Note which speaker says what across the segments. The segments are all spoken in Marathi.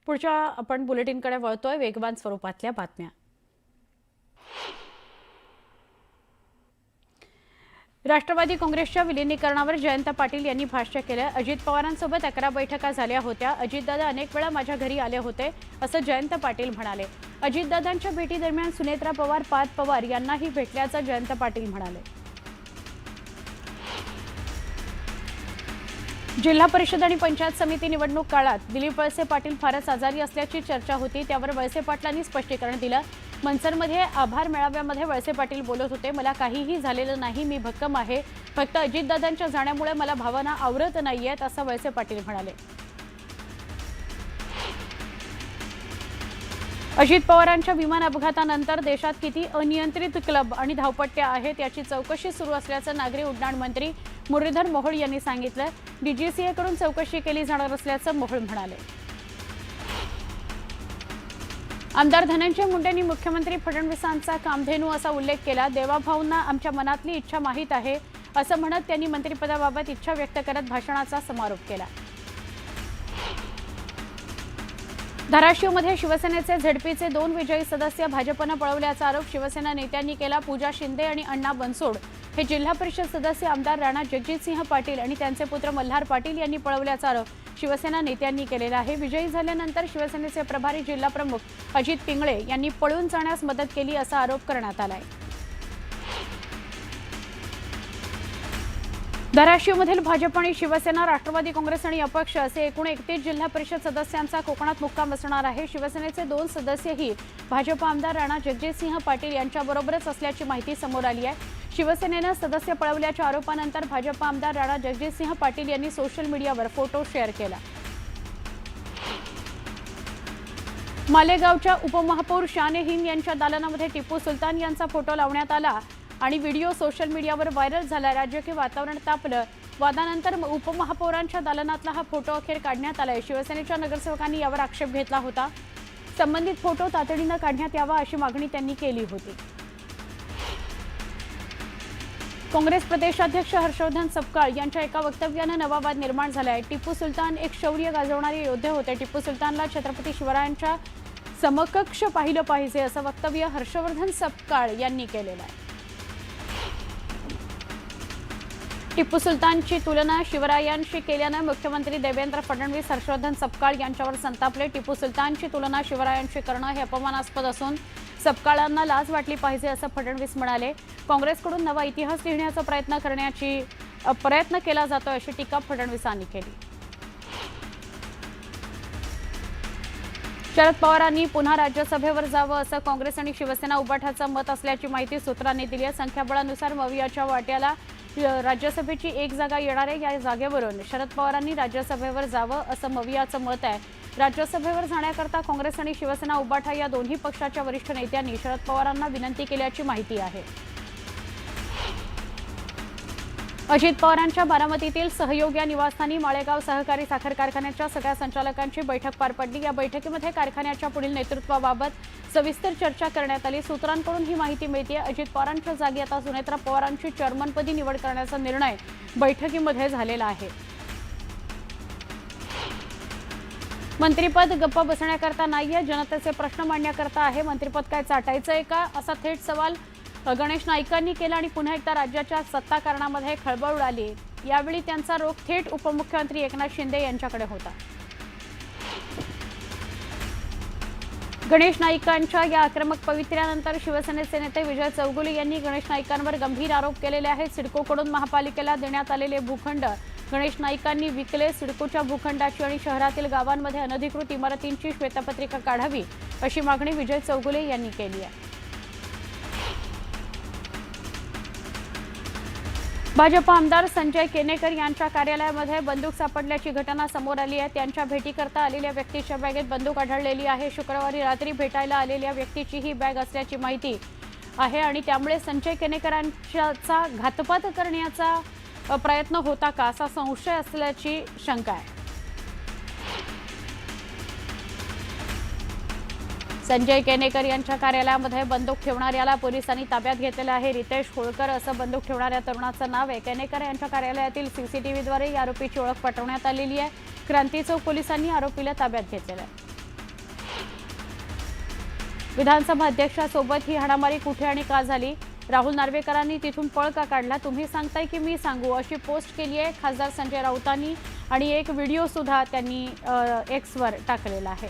Speaker 1: पुढच्या आपण बुलेटिनकडे वळतोय वेगवान स्वरूपातल्या बातम्या। राष्ट्रवादी काँग्रेसच्या विलीनीकरणावर जयंत पाटील यांनी भाष्य केलं। अजित पवारांसोबत 11 बैठका झाल्या होत्या। अजितदादा अनेक वेळा माझ्या घरी आले होते असं जयंत पाटील म्हणाले। अजितदादांच्या भेटीदरम्यान सुनेत्रा पवार, पार्थ पवार यांनाही भेटल्याचं जयंत पाटील म्हणाले। जिल्हा परिषद आणि पंचायत समिती निवडणूक काळात दिलीप वळसे पाटील फारच आजारी असल्याची चर्चा होती, त्यावर वळसे पाटलांनी स्पष्टीकरण दिलं। मनसरमध्ये आभार मेळाव्यामध्ये वळसे पाटील बोलत होते, मला काहीही झालेलं नाही, मी भक्कम आहे, फक्त अजितदादांच्या जाण्यामुळे मला भावना आवरत नाहीयेत असं वळसे पाटील म्हणाले। अजित पवारांच्या विमान अपघातानंतर देशात किती अनियंत्रित क्लब आणि धावपट्ट्या आहेत याची चौकशी सुरू असल्याचं नागरी उड्डाण मंत्री मुरलीधर मोहोळ यांनी सांगितलं। डीजीसीए कडून चौकशी केली जाणार असल्याचं मोहोळ म्हणाले। आमदार धनंजय मुंडेंनी मुख्यमंत्री फडणवीसांचा कामधेनू असा उल्लेख केला। देवाभाऊंना आमच्या मनातली इच्छा माहीत आहे असं म्हणत त्यांनी मंत्रिपदाबाबत इच्छा व्यक्त करत भाषणाचा समारोप केला। धाराशिवमध्ये शिवसेनेचे झेडपीचे 2 विजयी सदस्य भाजपनं पळवल्याचा आरोप शिवसेना नेत्यांनी केला। पूजा शिंदे आणि अण्णा बनसोड हे जिल्हा परिषद सदस्य आमदार राणा जगजितसिंह पाटील आणि त्यांचे पुत्र मल्हार पाटील यांनी पळवल्याचा आरोप शिवसेना नेत्यांनी केलेला आहे। विजयी झाल्यानंतर शिवसेनेचे प्रभारी जिल्हा प्रमुख अजित पिंगळे यांनी पळून जाण्यास मदत केली असा आरोप करण्यात आलाय। धाराशिवमधील भाजप आणि शिवसेना, राष्ट्रवादी काँग्रेस आणि अपक्ष असे एकूण 31 जिल्हा परिषद सदस्यांचा कोकणात मुक्काम असणार आहे। शिवसेनेचे 2 सदस्यही भाजप आमदार राणा जगजितसिंह पाटील यांच्याबरोबरच असल्याची माहिती समोर आली आहे। शिवसेनेनं सदस्य पळवल्याच्या आरोपानंतर भाजप आमदार राणा जगजितसिंह पाटील यांनी सोशल मीडियावर फोटो शेअर केला। मालेगावच्या उपमहापौर शाने हिंद यांच्या दालनामध्ये टिपू सुलतान यांचा फोटो लावण्यात आला आणि व्हिडिओ सोशल मीडियावर व्हायरल झाला। राजकीय वातावरण तापलं। वादानंतर उपमहापौरांच्या दालनातला हा फोटो अखेर काढण्यात आलाय। शिवसेनेच्या नगरसेवकांनी यावर आक्षेप घेतला होता। संबंधित फोटो तातडीनं काढण्यात यावा अशी मागणी त्यांनी केली होती। काँग्रेस प्रदेशाध्यक्ष हर्षवर्धन सपकाळ यांच्या एका वक्तव्यानं नवा वाद निर्माण झालाय। टिपू सुलतान एक शौर्य गाजवणारे योद्धे होते। टिपू सुलतानला छत्रपती शिवरायांच्या समकक्ष पाहिलं पाहिजे असं वक्तव्य हर्षवर्धन सपकाळ यांनी केलेलं आहे। टिपू सुलतानची तुलना शिवरायांशी केल्यानं मुख्यमंत्री देवेंद्र फडणवीस हर्षवर्धन सपकाळ यांच्यावर संतापले। टिपू सुलतानची तुलना शिवरायांशी करणं हे अपमानास्पद असून सपकाळांना लाज वाटली पाहिजे असं फडणवीस म्हणाले। काँग्रेसकडून नवा इतिहास लिहिण्याचा प्रयत्न केला जातोय अशी टीका फडणवीसांनी केली। शरद पवारांनी पुन्हा राज्यसभेवर जावं असं काँग्रेस आणि शिवसेना उभाटाचं मत असल्याची माहिती सूत्रांनी दिली आहे। संख्याबळानुसार मवियाच्या वाट्याला राज्यसभेची 1 जागा येणार आहे। या जागेवरून शरद पवारांनी राज्यसभेवर जावं असं मवियाचं मत आहे। राज्यसभेवर जाण्याकरता काँग्रेस आणि शिवसेना उभाटा या दोन्ही पक्षाच्या वरिष्ठ नेत्यांनी शरद पवारांना विनंती केल्याची माहिती आहे। अजित पवारांच्या बारामतीतील सहयोग या निवासस्थानी माळेगाव सहकारी साखर कारखान्याच्या सगळ्या संचालकांची बैठक पार पडली। या बैठकीमध्ये कारखान्याच्या पुढील नेतृत्वाबाबत सविस्तर चर्चा करण्यात आली। सूत्रांकडून ही माहिती मिळते। अजित पवारांच्या जागी आता सुनेत्रा पवारांची चेअरमनपदी निवड करण्याचा निर्णय बैठकीमध्ये झालेला आहे। मंत्रिपद गप्प बसण्याकरता नाहीये, जनतेचे प्रश्न मांडण्याकरता आहे। मंत्रिपद काय चाटायचंय का असा थेट सवाल गणेश नाईकांनी केला आणि पुन्हा एकदा राज्याच्या सत्ताकारणामध्ये खळबळ उडाली। यावेळी त्यांचा रोख थेट उपमुख्यमंत्री एकनाथ शिंदे यांच्याकडे होता। गणेश नाईकांच्या या आक्रमक पवित्र्यानंतर शिवसेनेचे नेते विजय चौगुले यांनी गणेश नाईकांवर गंभीर आरोप केलेले आहेत। सिडकोकडून महापालिकेला देण्यात आलेले भूखंड गणेश नाईकांनी विकले। सिडकोच्या भूखंडाची आणि शहरातील गावांमध्ये अनधिकृत इमारतींची श्वेतपत्रिका काढावी अशी मागणी विजय चौगुले यांनी केली आहे। भाजप आमदार संजय केनेकर यांच्या कार्यालयामध्ये बंदूक सापडल्याची घटना समोर आली आहे। त्यांच्या भेटीकरता आलेल्या व्यक्तीच्या बॅगेत बंदूक आढळलेली आहे। शुक्रवारी रात्री भेटायला आलेल्या व्यक्तीची ही बॅग असल्याची माहिती आहे आणि त्यामुळे संजय केनेकरांचा घातपात करण्याचा प्रयत्न होता का असा संशय असल्याची शंका आहे। संजय केनेकर यांच्या कार्यालयामध्ये बंदूक ठेवणाऱ्याला पोलिसांनी ताब्यात घेतलेलं आहे। रितेश होळकर असं बंदूक ठेवणाऱ्या तरुणाचं नाव आहे। केनेकर यांच्या कार्यालयातील सीसीटीव्हीद्वारे या आरोपीची ओळख पटवण्यात आलेली आहे। क्रांती चौक पोलिसांनी आरोपीला ताब्यात घेतलेलं आहे। विधानसभा अध्यक्षासोबत ही हाणामारी कुठे आणि का झाली? राहुल नार्वेकरांनी तिथून पळ का काढला? तुम्ही सांगताय की मी सांगू, अशी पोस्ट केली आहे खासदार संजय राऊतांनी आणि एक व्हिडिओ सुद्धा त्यांनी एक्सवर टाकलेला आहे.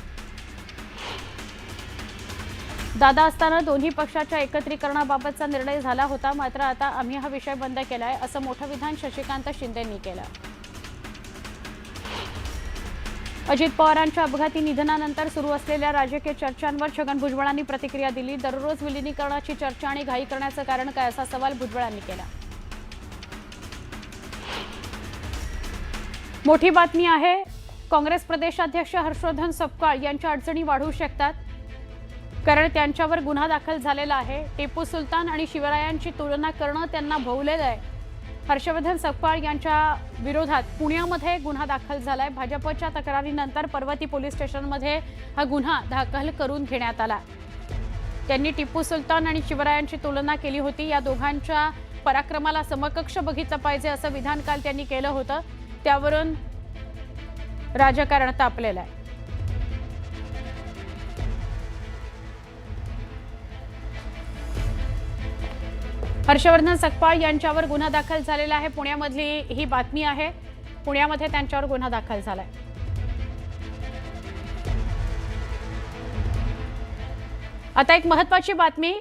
Speaker 1: दादा असताना दोन्ही पक्षाच्या एकत्रीकरणाबाबतचा निर्णय झाला होता, मात्र आता आम्ही हा विषय बंद केलाय, असं मोठं विधान शशिकांत शिंदेंनी केलं. अजित पवारांच्या अपघाती निधनानंतर सुरू असलेल्या राजकीय चर्चांवर छगन भुजबळांनी प्रतिक्रिया दिली. दररोज विलिनीकरणाची चर्चा आणि घाई करण्याचं कारण काय, असा सवाल भुजबळांनी केला. मोठी बातमी आहे. काँग्रेस प्रदेशाध्यक्ष हर्षवर्धन सपकाळ यांच्या अडचणी वाढू शकतात, कारण त्यांच्यावर गुन्हा दाखल झालेला आहे. टिपू सुलतान आणि शिवरायांची तुलना करणं त्यांना भोवलेलं आहे. हर्षवर्धन सपकाळ यांच्या विरोधात पुण्यामध्ये गुन्हा दाखल झालाय. भाजपच्या तक्रारीनंतर पर्वती पोलीस स्टेशनमध्ये हा गुन्हा दाखल करून घेण्यात आला. त्यांनी टिपू सुलतान आणि शिवरायांची तुलना केली होती. या दोघांच्या पराक्रमाला समकक्ष बघितलं पाहिजे, असं विधान काल त्यांनी केलं होतं. त्यावरून राजकारण तापलेलं आहे. हर्षवर्धन सपकाळ यांच्यावर गुन्हा दाखल झालेला आहे. पुण्यामधली ही बातमी आहे. पुण्यामध्ये त्यांच्यावर गुन्हा दाखल झालाय. आता एक महत्त्वाची बातमी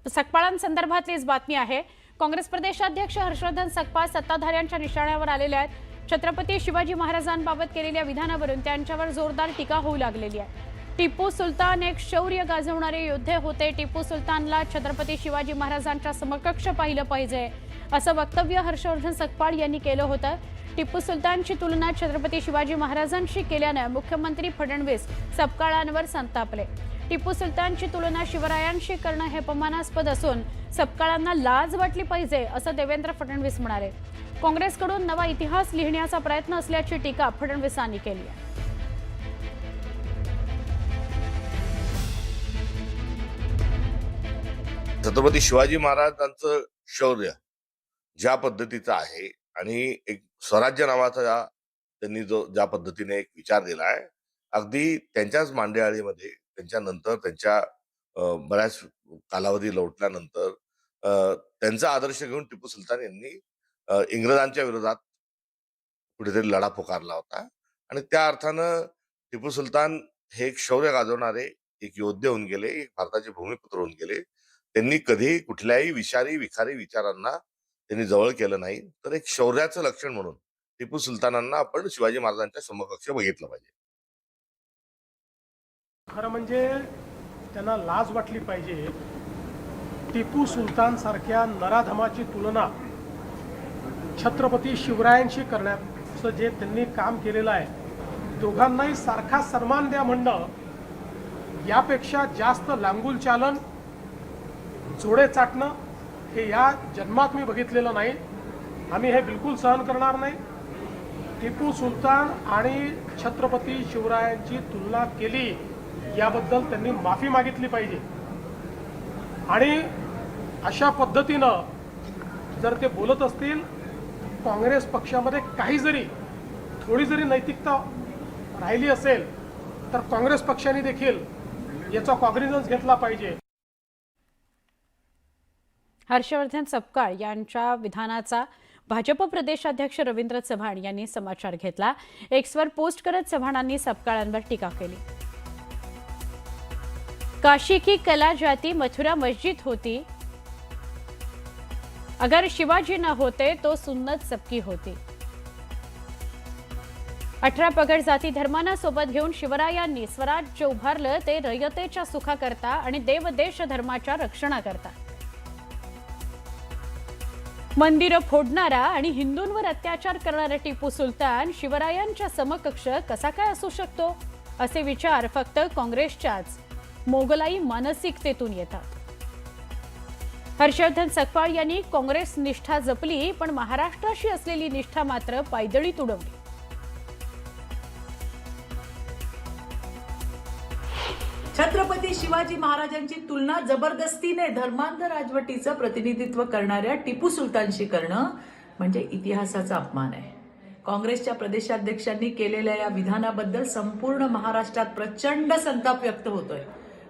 Speaker 1: सपकाळांसंदर्भातलीच बातमी आहे. काँग्रेस प्रदेशाध्यक्ष हर्षवर्धन सपकाळ सत्ताधाऱ्यांच्या निशाण्यावर आलेले आहेत. छत्रपती शिवाजी महाराजांबाबत केलेल्या विधानावरून त्यांच्यावर जोरदार टीका होऊ लागलेली आहे. टिपू सुलतान एक शौर्य गाजवणारे योद्धे होते. टिपू सुलतानला छत्रपती शिवाजी महाराजांच्या समकक्ष पाहिलं पाहिजे, असं वक्तव्य हर्षवर्धन सपकाळ यांनी केलं होतं. टिपू सुलतानची तुलना छत्रपती शिवाजी महाराजांशी केल्यानं मुख्यमंत्री फडणवीस सपकाळांवर संतापले. टिपू सुलतानची तुलना शिवरायांशी करणं हे अपमानास्पद असून सपकाळांना लाज वाटली पाहिजे, असं देवेंद्र फडणवीस म्हणाले. काँग्रेसकडून नवा इतिहास लिहिण्याचा प्रयत्न असल्याची टीका फडणवीसांनी केली आहे.
Speaker 2: छत्रपती शिवाजी महाराजांचं शौर्य ज्या पद्धतीचं आहे आणि एक स्वराज्य नावाचा त्यांनी ज्या पद्धतीने एक विचार दिला आहे, अगदी त्यांच्याच मांडेआळीमध्ये त्यांच्यानंतर त्यांच्या बऱ्याच कालावधी लोटल्यानंतर त्यांचा आदर्श घेऊन टिपू सुलतान यांनी इंग्रजांच्या विरोधात कुठेतरी लढा पुकारला होता. आणि त्या अर्थानं टिपू सुलतान हे एक शौर्य गाजवणारे एक योद्धे होऊन गेले, एक भारताचे भूमिपुत्र होऊन गेले. त्यांनी कधी कुठल्याही विखारी विचारांना त्यांनी जवळ केलं नाही. तर एक शौर्याचं लक्षण म्हणून टिपू सुलतानांना आपण शिवाजी महाराजांच्या समकक्ष बघितलं पाहिजे.
Speaker 3: खरं म्हणजे त्यांना लाज वाटली पाहिजे. टिपू सुलतान सारख्या नराधमाची तुलना छत्रपती शिवरायांशी करण्याचं जे त्यांनी काम केलेलं आहे, दोघांनाही सारखा सन्मान द्या म्हणणं यापेक्षा जास्त लांगुल चालन, जोडे चाटणं हे या जन्मात मी बघितलेलं नाही. आम्ही हे बिलकुल सहन करणार नाही. टिपू सुलतान आणि छत्रपती शिवरायांची तुलना केली याबद्दल त्यांनी माफी मागितली पाहिजे. आणि अशा पद्धतीनं जर ते बोलत असतील, काँग्रेस पक्षामध्ये थोडी जरी नैतिकता राहिली असेल तर काँग्रेस पक्षाने देखील याचा कॉग्निझन्स घेतला पाहिजे.
Speaker 1: हर्षवर्धन सपकाळ यांच्या विधानाचा भाजप प्रदेशाध्यक्ष रवींद्र चव्हाण यांनी समाचार घेतला. एक्सवर पोस्ट करत चव्हाणांनी सपकाळांवर टीका केली. काशी की कला जाती मथुरा मस्जिद होती, अगर शिवाजी न होते तो सुन्नत सबकी होती. 18 पगड जाती धर्मांना सोबत घेऊन शिवरायांनी स्वराज्य उभारलं, ते रयतेच्या सुखाकरता आणि देवदेश धर्माच्या रक्षणाकरता. मंदिरं फोडणारा आणि हिंदूंवर अत्याचार करणारा टिपू सुलतान शिवरायांच्या समकक्ष कसा काय असू शकतो, असे विचार फक्त काँग्रेसच्याच मोगलाई मानसिकतेतून येतात. हर्षवर्धन सपकाळ यांनी काँग्रेस निष्ठा जपली, पण महाराष्ट्राशी असलेली निष्ठा मात्र पायदळीत उडवली.
Speaker 4: छत्रपती शिवाजी महाराजांची तुलना जबरदस्तीने धर्मांध राजवटीचं प्रतिनिधित्व करणाऱ्या टिपू सुलतानशी करणं म्हणजे इतिहासाचा अपमान आहे. काँग्रेसच्या प्रदेशाध्यक्षांनी केलेल्या या विधानाबद्दल संपूर्ण महाराष्ट्रात प्रचंड संताप व्यक्त होतोय.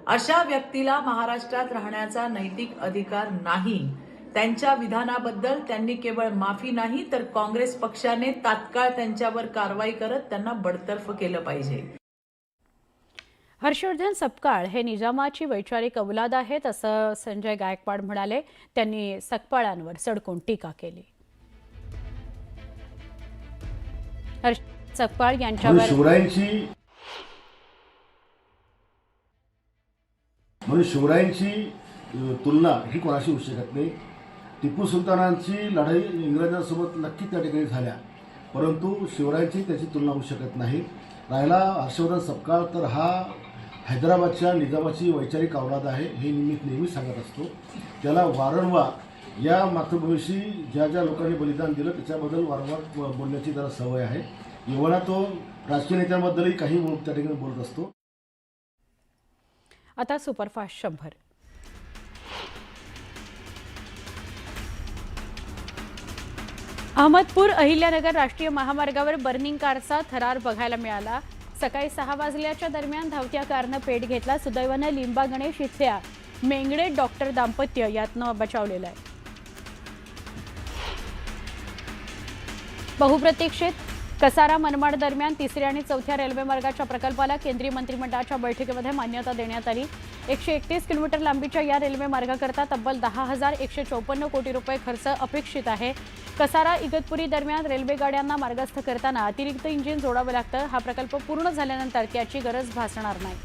Speaker 4: अशा व्यक्तीला महाराष्ट्रात राहण्याचा नैतिक अधिकार नाही. त्यांच्या विधानाबद्दल त्यांनी केवळ माफी नाही तर काँग्रेस पक्षाने तात्काळ त्यांच्यावर कारवाई करत त्यांना बडतर्फ केलं पाहिजे.
Speaker 1: हर्षवर्धन सपकाळ हे निजामाची वैचारिक औलाद आहेत असं संजय गायकवाड म्हणाले. त्यांनी सकपाळांवर सडकून टीका केली. हर्ष सकपाळ यांच्यावर
Speaker 5: शिवरायांची तुलना ही कोणाशी होऊ शकत नाही. टिपू सुलतानांची लढाई इंग्रजांसोबत नक्की त्या ठिकाणी झाल्या, परंतु शिवरायांची त्याची तुलना होऊ शकत नाही. राहिला हर्षवर्धन सपकाळ, तर हा हैदराबादच्या निजामाची वैचारिक औलाद आहे हे नेहमी सांगत असतो. त्याला वारंवार या मातृभूमीशी ज्या ज्या लोकांनी बलिदान दिलं त्याच्याबद्दल वारंवार बोलण्याची त्याला सवय आहे. एवढा तो राजकीय नेत्यांबद्दलही काही त्या ठिकाणी बोलत असतो.
Speaker 1: आता सुपरफास्ट 100. अहमदपूर अहिल्यानगर राष्ट्रीय महामार्गावर बर्निंग कारचा थरार बघायला मिळाला. सकाळी 6 वाजल्याच्या दरम्यान धावत्या कारनं पेट घेतला. सुदैवानं लिंबा गणेश इथल्या मेंगडे डॉक्टर दाम्पत्य यातनं बचावलेलं आहे. बहुप्रतीक्षित कसारा मनमाड दरम्यान 3ऱ्या आणि 4थ्या रेल्वे मार्गाच्या प्रकल्पाला केंद्रीय मंत्रिमंडळाच्या बैठकीमध्ये मान्यता देण्यात आली. 131 किलोमीटर लांबीच्या या रेल्वे मार्गाकरता तब्बल 10,154 कोटी रुपये खर्च अपेक्षित आहे. कसारा इगतपुरी दरम्यान रेल्वे गाड्यांना मार्गस्थ करताना अतिरिक्त इंजिन जोडावं लागतं. हा प्रकल्प पूर्ण झाल्यानंतर त्याची गरज भासणार नाही.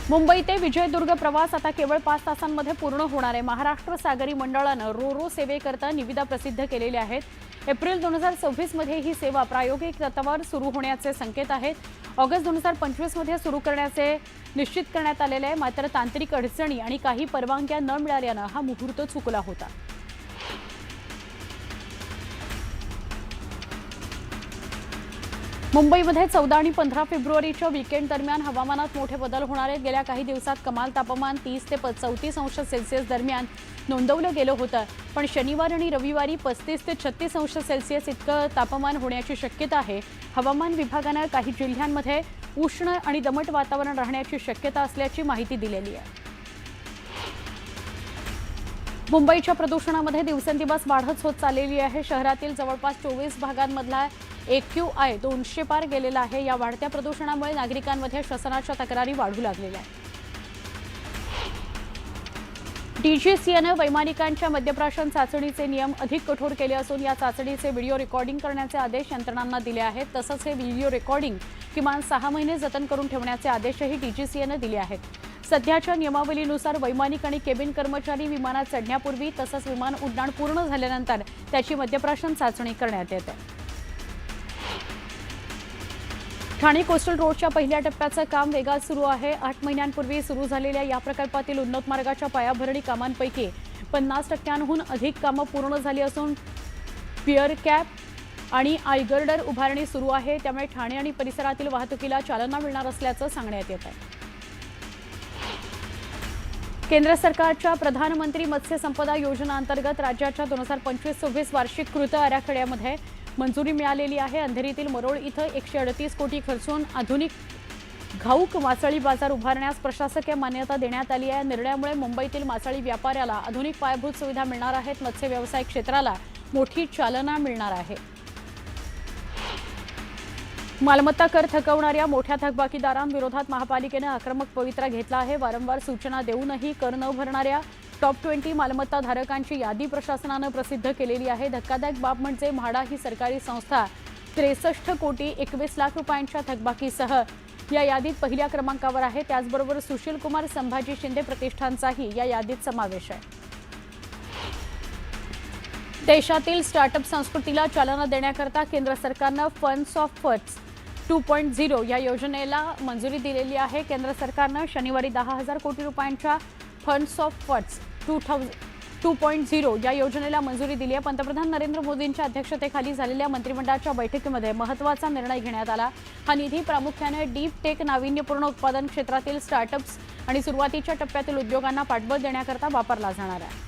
Speaker 1: मुंबई ते विजयदुर्ग प्रवास आता केवळ 5 तासांमध्ये पूर्ण होणार आहे. महाराष्ट्र सागरी मंडळानं रो सेवेकरता निविदा प्रसिद्ध केलेल्या आहेत. एप्रिल 2026 मध्ये ही सेवा प्रायोगिक तत्वावर सुरू होण्याचे संकेत आहेत. ऑगस्ट 2025 मध्ये सुरू करण्याचे निश्चित करण्यात आलेले आहे. मात्र तांत्रिक अडचणी आणि काही परवानग्या न मिळाल्यानं हा मुहूर्त चुकला होता. मुंबईमध्ये 14 आणि 15 फेब्रुवारीच्या वीकेंड दरम्यान हवामानात मोठे बदल होणार आहेत. गेल्या काही दिवसात कमाल तापमान 30 ते 34 अंश सेल्सिअस दरम्यान नोंदवलं गेलं होतं, पण शनिवार आणि रविवारी 35 ते 36 अंश सेल्सिअस इतकं तापमान होण्याची शक्यता आहे. हवामान विभागानं काही जिल्ह्यांमध्ये उष्ण आणि दमट वातावरण राहण्याची शक्यता असल्याची माहिती दिलेली आहे. मुंबईच्या प्रदूषणामध्ये दिवसेंदिवस वाढच होत चाललेली आहे. शहरातील जवळपास 24 भागांमधला AQI 200 पार गेलेला आहे. या वाढत्या प्रदूषणामुळे नागरिकांमध्ये श्वसनाच्या तक्रारी वाढू लागलेल्या आहेत. DGCAनं वैमानिकांच्या मद्यप्राशन चाचणीचे नियम अधिक कठोर केले असून या चाचणीचे व्हिडिओ रेकॉर्डिंग करण्याचे आदेश यंत्रणांना दिले आहेत. तसंच हे व्हिडिओ रेकॉर्डिंग किमान 6 महिने जतन करून ठेवण्याचे आदेशही DGCAनं दिले आहेत. सध्याच्या नियमावलीनुसार वैमानिक आणि केबिन कर्मचारी विमानात चढण्यापूर्वी तसंच विमान उड्डाण पूर्ण झाल्यानंतर त्याची मद्यप्राशन चाचणी करण्यात येते. ठाणे कोस्टल रोडच्या पहिल्या टप्प्याचं काम वेगात सुरू आहे. 8 महिन्यांपूर्वी सुरू झालेल्या या प्रकल्पातील उन्नत मार्गाच्या पायाभरणी कामांपैकी 50% अधिक कामं पूर्ण झाली असून पिअर कॅप आणि आयगर्डर उभारणी सुरू आहे. त्यामुळे ठाणे आणि परिसरातील वाहतुकीला चालना मिळणार असल्याचं सांगण्यात येत आहे. केंद्र सरकारच्या प्रधानमंत्री मत्स्य संपदा योजना अंतर्गत राज्याच्या 2025-26 वार्षिक कृत आराखड्यामध्ये मंजुरी मिळालेली आहे. अंधेरीतील मरोळ इथं 138 कोटी खर्चून आधुनिक घाऊक मासळी बाजार उभारण्यास प्रशासकीय मान्यता देण्यात आली आहे. निर्णयामुळे मुंबईतील मासळी व्यापाऱ्याला आधुनिक पायाभूत सुविधा मिळणार आहेत. मत्स्य व्यवसाय क्षेत्राला मोठी चालना मिळणार आहे. मालमत्ता कर थकवणाऱ्या मोठ्या थकबाकीदारांविरोधात महापालिकेने आक्रमक पवित्रा घेतला आहे. वारंवार सूचना देऊनही कर न भरणाऱ्या टॉप 20 मालमत्ता धारकांची यादी प्रशासनानं प्रसिद्ध केलेली आहे. धक्कादायक बाब म्हणजे म्हाडा ही सरकारी संस्था 63 कोटी 21 लाख रुपयांच्या थकबाकीसह या यादीत पहिल्या क्रमांकावर आहे. त्याचबरोबर सुशील कुमार संभाजी शिंदे प्रतिष्ठानचाही या यादीत समावेश आहे. देशातील स्टार्टअप संस्कृतीला चालना देण्याकरता केंद्र सरकारनं फंड्स ऑफ फंड्स 2.0 या योजनेला मंजुरी दिलेली आहे. केंद्र सरकारनं शनिवारी 10,000 कोटी रुपयांच्या फंड्स ऑफ फंड्स 2.0 या योजनेला मंजुरी दिली आहे. पंतप्रधान नरेंद्र मोदींच्या अध्यक्षतेखाली झालेल्या मंत्रिमंडळाच्या बैठकीमध्ये महत्त्वाचा निर्णय घेण्यात आला. हा निधी प्रामुख्याने डीप टेक नाविन्यपूर्ण उत्पादन क्षेत्रातील स्टार्टअप्स आणि सुरुवातीच्या टप्प्यातील उद्योगांना पाठबळ देण्याकरता वापरला जाणार आहे.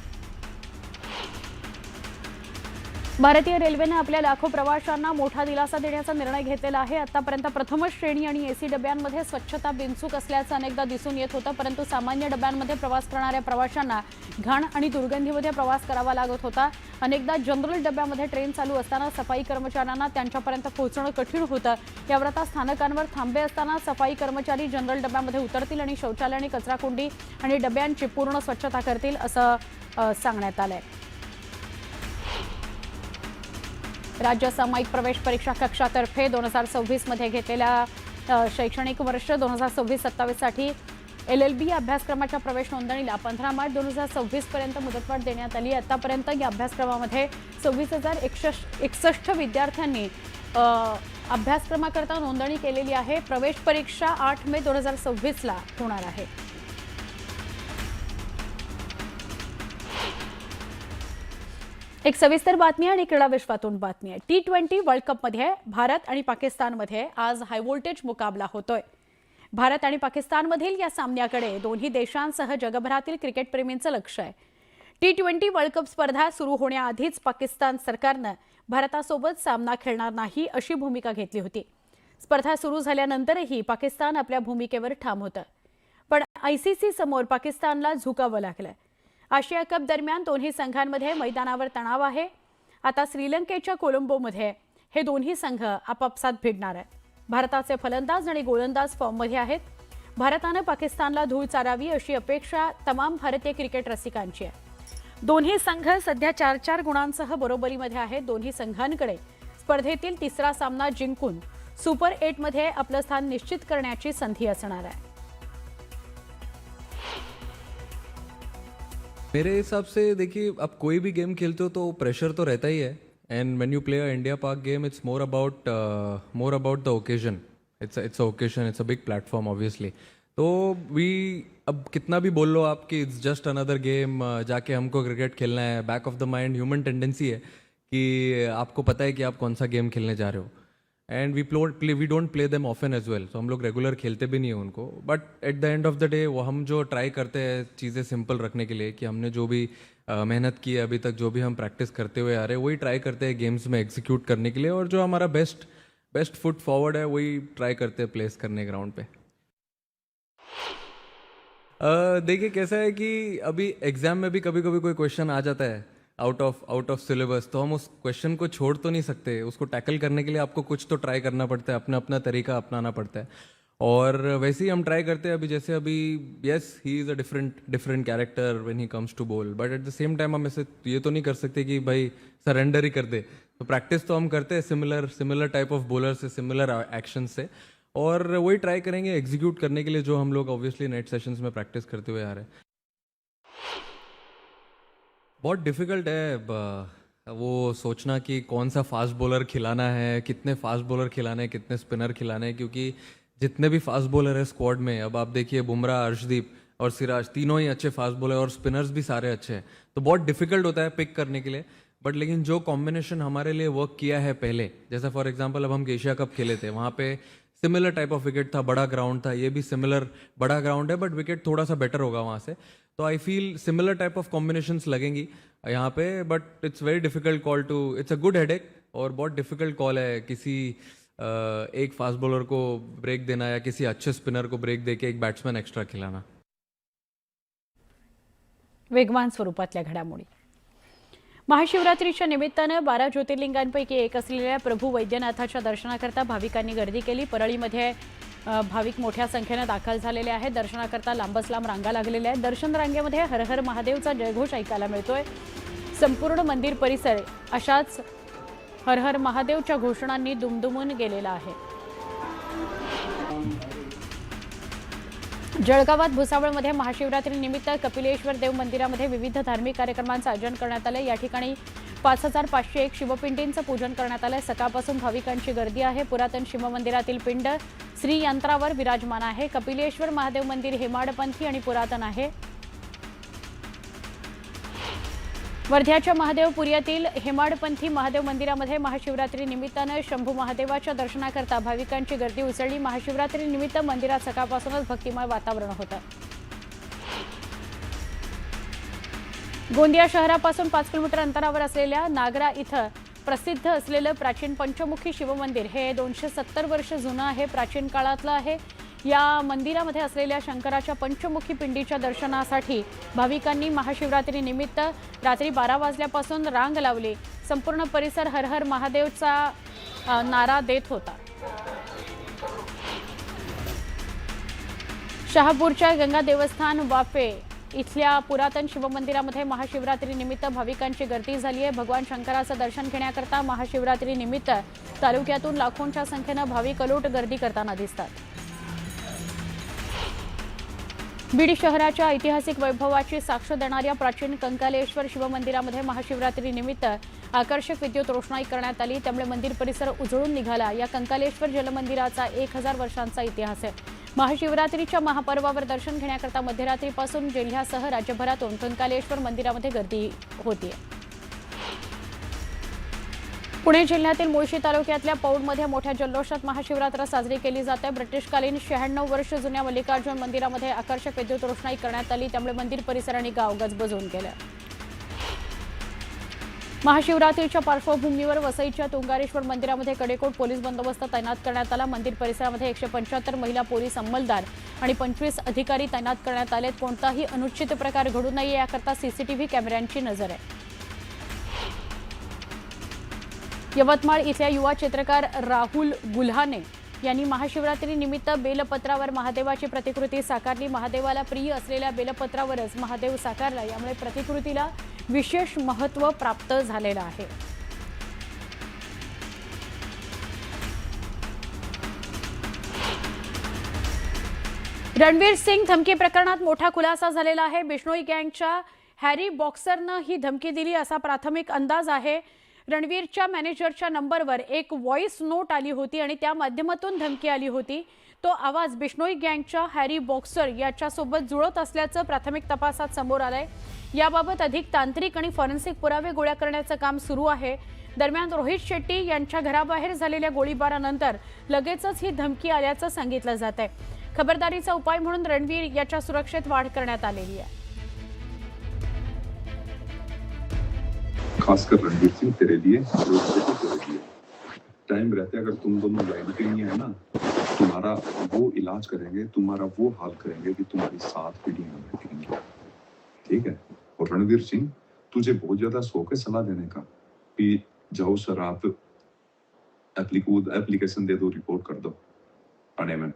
Speaker 1: भारतीय रेल्वेने आपल्या लाखो प्रवाशांना मोठा दिलासा देण्याचा निर्णय घेतलेला आहे. आतापर्यंत प्रथमच श्रेणी आणि एसी डब्यांमध्ये स्वच्छता बिनचूक असल्याचं अनेकदा दिसून येत होतं, परंतु सामान्य डब्यांमध्ये प्रवास करणाऱ्या प्रवाशांना घाण आणि दुर्गंधीमध्ये प्रवास करावा लागत होता. अनेकदा जनरल डब्यामध्ये ट्रेन चालू असताना सफाई कर्मचाऱ्यांना त्यांच्यापर्यंत पोहोचणं कठीण होतं. यावर आता स्थानकांवर थांबे असताना सफाई कर्मचारी जनरल डब्यामध्ये उतरतील आणि शौचालय आणि कचराकुंडी आणि डब्यांची पूर्ण स्वच्छता करतील असं सांगण्यात आलंय. राज्य सामायिक प्रवेश परीक्षा कक्षातर्फे 2026 मध्ये घेतलेल्या शैक्षणिक वर्ष 2026-27 साठी LLB अभ्यासक्रमाच्या प्रवेश नोंदणीला 15 मार्च 2026 पर्यंत मुदतवाढ देण्यात आली. आतापर्यंत या अभ्यासक्रमामध्ये 26,061 विद्यार्थ्यांनी अभ्यासक्रमाकरता नोंदणी केलेली आहे. प्रवेश परीक्षा 8 मे 2026 ला होणार आहे. एक सविस्तर बातमी आणि क्रीडा विश्वातून बातमी आहे. T20 वर्ल्ड कपमध्ये भारत आणि पाकिस्तानमध्ये आज हाय व्होल्टेज मुकाबला होतोय. भारत आणि पाकिस्तानमधील या सामन्याकडे दोन्ही देशांसह जगभरातील क्रिकेटप्रेमींचं लक्ष आहे. T20 वर्ल्ड कप स्पर्धा सुरू होण्याआधीच पाकिस्तान सरकारनं भारतासोबत सामना खेळणार नाही अशी भूमिका घेतली होती. स्पर्धा सुरू झाल्यानंतरही पाकिस्तान आपल्या भूमिकेवर ठाम होतं, पण ICC समोर पाकिस्तानला झुकावं लागलं. आशिया कप दरम्यान दोन्ही संघांमध्ये मैदानावर तणाव आहे. आता श्रीलंकेच्या कोलंबोमध्ये हे दोन्ही संघ आपापसात भिडणार आहेत. भारताचे फलंदाज आणि गोलंदाज फॉर्ममध्ये आहेत. भारतानं पाकिस्तानला धूळ चारावी अशी अपेक्षा तमाम भारतीय क्रिकेट रसिकांची आहे. दोन्ही संघ सध्या 4-4 गुणांसह बरोबरीमध्ये आहेत. दोन्ही संघांकडे स्पर्धेतील तिसरा सामना जिंकून सुपर 8 मध्ये आपलं स्थान निश्चित करण्याची संधी असणार आहे.
Speaker 6: मेरे हिसाब से देखिए, आप कोई भी गेम खेलते हो तो प्रेशर तो रहता ही है. And when you play a India Pak game, it's more about the occasion. It's a occasion, it's a big platform obviously. तो अब कितना भी बोल लो आप कि इट्स जस्ट अनदर गेम, जाके हमको क्रिकेट खेलना है, back of the mind human tendency है कि आपको पता है कि आप कौन सा गेम खेलने जा रहे हो. And we don't play them often as well. तो हम लोग रेगुलर खेलते भी नहीं हैं उनको. But at the end of the day वो हम जो ट्राई करते हैं चीज़ें सिंपल रखने के लिए, कि हमने जो भी मेहनत की है अभी तक, जो भी हम प्रैक्टिस करते हुए आ रहे हैं, वही ट्राई करते हैं गेम्स में एग्जीक्यूट करने के लिए. और जो हमारा बेस्ट फुट फॉरवर्ड है वही ट्राई करते हैं प्लेस करने ग्राउंड पे. देखिए कैसा है कि अभी एग्जाम में भी कभी कभी कोई क्वेश्चन आ जाता है आउट ऑफ सिलेबस, तो हम उस क्वेश्चन को छोड़ तो नहीं सकते. उसको टैकल करने के लिए आपको कुछ तो ट्राई करना पड़ता है, अपना तरीका अपनाना पड़ता है. और वैसे ही हम ट्राई करते हैं. अभी yes, he is a different character when he comes to ball, but at the same time हम ऐसे ये तो नहीं कर सकते कि भाई सरेंडर ही कर दे. तो प्रैक्टिस तो हम करते हैं सिमिलर टाइप ऑफ बॉलर से, सिमिलर एक्शन से, और वही ट्राई करेंगे एग्जीक्यूट करने के लिए जो हम लोग ऑब्वियसली नेट सेशंस में प्रैक्टिस करते हुए आ रहे हैं. बहुत डिफ़िकल्ट है वो सोचना कि कौन सा फास्ट बॉलर खिलाना है, कितने फास्ट बॉलर खिलाने हैं, कितने स्पिनर खिलाने हैं, क्योंकि जितने भी फास्ट बॉलर है स्क्वाड में, अब आप देखिए बुमराह, अर्शदीप और सिराज, तीनों ही अच्छे फास्ट बॉलर और स्पिनर्स भी सारे अच्छे हैं. तो बहुत डिफिकल्ट होता है पिक करने के लिए. बट लेकिन जो कॉम्बिनेशन हमारे लिए वर्क किया है पहले, जैसा फॉर एग्जांपल अब हम एशिया कप खेले थे, वहाँ पे सिमिलर टाइप ऑफ विकेट था, बड़ा ग्राउंड था. ये भी सिमिलर बड़ा ग्राउंड है, बट विकेट थोड़ा सा बेटर होगा वहाँ से. तो I feel similar type of combinations लगेंगी यहाँ पे. But it's very difficult call to, it's a good headache, और बहुत डिफिकल्ट कॉल है किसी एक फास्ट बॉलर को ब्रेक देना या किसी अच्छे स्पिनर को ब्रेक देके एक बैट्समैन एक्स्ट्रा खिलाना.
Speaker 1: वेगवान स्वरूपातल्या घडामोडी. महाशिवरात्रीच्या निमित्तानं 12 ज्योतिर्लिंगांपैकी एक असलेल्या प्रभू वैद्यनाथाच्या दर्शनाकरता भाविकांनी गर्दी केली. परळीमध्ये भाविक मोठ्या संख्येनं दाखल झालेले आहेत. दर्शनाकरता लांबच लांब रांगा लागलेल्या आहेत. दर्शन रांगेमध्ये हर हर महादेवचा जयघोष ऐकायला मिळतोय. संपूर्ण मंदिर परिसर अशाच हर हर महादेवच्या घोषणांनी दुमदुमून गेलेला आहे. जळगावात भुसावळमध्ये महाशिवरात्रीनिमित्त कपिलेश्वर देव मंदिरामध्ये विविध धार्मिक कार्यक्रमांचं आयोजन करण्यात आलं. या ठिकाणी 5501 शिवपिंडींचं पूजन करण्यात आलंय. सकाळपासून भाविकांची गर्दी आहे. पुरातन शिवमंदिरातील पिंड श्रीयंत्रावर विराजमान आहे. कपिलेश्वर महादेव मंदिर हेमाडपंथी आणि पुरातन आहे. वर्ध्याच्या महादेवपुऱ्यातील हेमाडपंथी महादेव मंदिरामध्ये महाशिवरात्री निमित्तानं शंभू महादेवाच्या दर्शनाकरता भाविकांची गर्दी उसळली. महाशिवरात्री निमित्त मंदिरात सकाळपासूनच भक्तिमय वातावरण होतं. गोंदिया शहरापासून 5 किलोमीटर अंतरावर असलेल्या नागरा इथं प्रसिद्ध असलेलं प्राचीन पंचमुखी शिवमंदिर हे 270 वर्ष जुनं आहे, प्राचीन काळातलं आहे. या मंदिरामध्ये असलेल्या शंकराच्या पंचमुखी पिंडीच्या दर्शनासाठी भाविकांनी महाशिवरात्रीनिमित्त रात्री 12 वाजल्यापासून रांग लावली. संपूर्ण परिसर हर हर महादेवचा नारा देत होता. शहापूरच्या गंगा देवस्थान वाफे इथल्या पुरातन शिवमंदिरामध्ये महाशिवरात्रीनिमित्त भाविकांची गर्दी झाली आहे. भगवान शंकराचं दर्शन घेण्याकरता महाशिवरात्रीनिमित्त तालुक्यातून लाखोंच्या संख्येनं भाविक अलोट गर्दी करताना दिसतात. बीड शहराच्या ऐतिहासिक वैभवाची साक्ष देणाऱ्या प्राचीन कंकालेश्वर शिवमंदिरामध्ये महाशिवरात्रीनिमित्त आकर्षक विद्युत रोषणाई करण्यात आली. त्यामुळे मंदिर परिसर उजळून निघाला. या कंकालेश्वर जलमंदिराचा 1000 वर्षांचा इतिहास आहे. महाशिवरात्रीच्या महापर्वावर दर्शन घेण्याकरता मध्यरात्रीपासून जिल्ह्यासह राज्यभरातून कंकालेश्वर मंदिरामध्ये गर्दी होती. पुणे जिल्ह्यातील मुळशी तालुक्यातल्या पौडमध्ये मोठ्या जल्लोषात महाशिवरात्र साजरी केली जाते. ब्रिटिशकालीन 96 वर्ष जुन्या मल्लिकार्जुन मंदिरामध्ये आकर्षक विद्युत रोषणाई करण्यात आली. त्यामुळे मंदिर परिसर आणि गाव गजबजून गेलं. महाशिवरात्रीच्या पार्श्वभूमीवर वसईच्या तुंगारेश्वर मंदिरामध्ये कडेकोट पोलीस बंदोबस्त तैनात करण्यात आला. मंदिर परिसरामध्ये 175 महिला पोलीस अंमलदार आणि 25 अधिकारी तैनात करण्यात आलेत. कोणताही अनुचित प्रकार घडू नये याकरता सीसीटीव्ही कॅमेऱ्यांची नजर आहे. यवतमाळ इथल्या युवा चित्रकार राहुल गुल्हाने यांनी महाशिवरात्रीनिमित्त बेलपत्रावर महादेवाची प्रतिकृती साकारली. महादेवाला प्रिय असलेल्या बेलपत्रावरच महादेव साकारला. यामुळे प्रतिकृतीला विशेष महत्त्व प्राप्त झालेलं आहे. रणवीर सिंग धमकी प्रकरणात मोठा खुलासा झालेला आहे. बिश्नोई गँगच्या हॅरी बॉक्सरनं ही धमकी दिली असा प्राथमिक अंदाज आहे. रणवीरच्या मॅनेजरच्या नंबरवर एक व्हॉइस नोट आली होती आणि त्या माध्यमातून धमकी आली होती. तो आवाज बिश्नोई गँगच्या हॅरी बॉक्सर याच्यासोबत जुळत असल्याचं प्राथमिक तपासात समोर आलंय. याबाबत अधिक तांत्रिक आणि फॉरेन्सिक पुरावे गोळा करण्याचं काम सुरू आहे. दरम्यान रोहित शेट्टी यांच्या घराबाहेर झालेल्या गोळीबारानंतर लगेचच ही धमकी आल्याचं सांगितलं जात आहे. खबरदारीचा उपाय म्हणून रणवीर याच्या सुरक्षेत वाढ करण्यात आलेली आहे.
Speaker 7: खासकर रणवीर सिंह तेरे लिए टाइम रहते अगर तुम दोनों लाइन पे नहीं है ना, तुम्हारा वो इलाज करेंगे, तुम्हारा वो हाल करेंगे कि तुम्हारी 7 पीढ़ियां बैठेंगी. ठीक है. और रणवीर सिंह, तुझे बहुत ज्यादा शौक है सलाह देने का कि जाओ सर आप एप्लीकेशन दे दो, रिपोर्ट कर दो थाने में.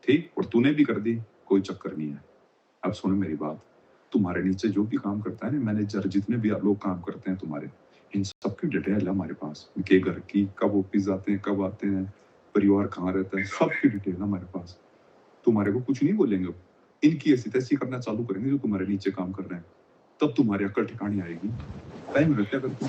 Speaker 7: ठीक. और तूने भी कर दी, कोई चक्कर नहीं है. अब सुनो मेरी बात, तुम्हारे नीचे जो भी काम करता है ना, मैनेजर जितने भी लोग काम करते हैं तुम्हारे, इन सबकी डिटेल है हमारे पास. इनके घर की, कब ऑफिस जाते हैं, कब आते हैं, परिवार कहाँ रहता है, सबकी डिटेल है हमारे पास. तुम्हारे को कुछ नहीं बोलेंगे. इनकी ऐसी तैसी करना चालू करेंगे जो तुम्हारे नीचे काम कर रहे हैं. तब तुम्हारी अक्ल ठिकानी आएगी. टाइम रहते अगर तुम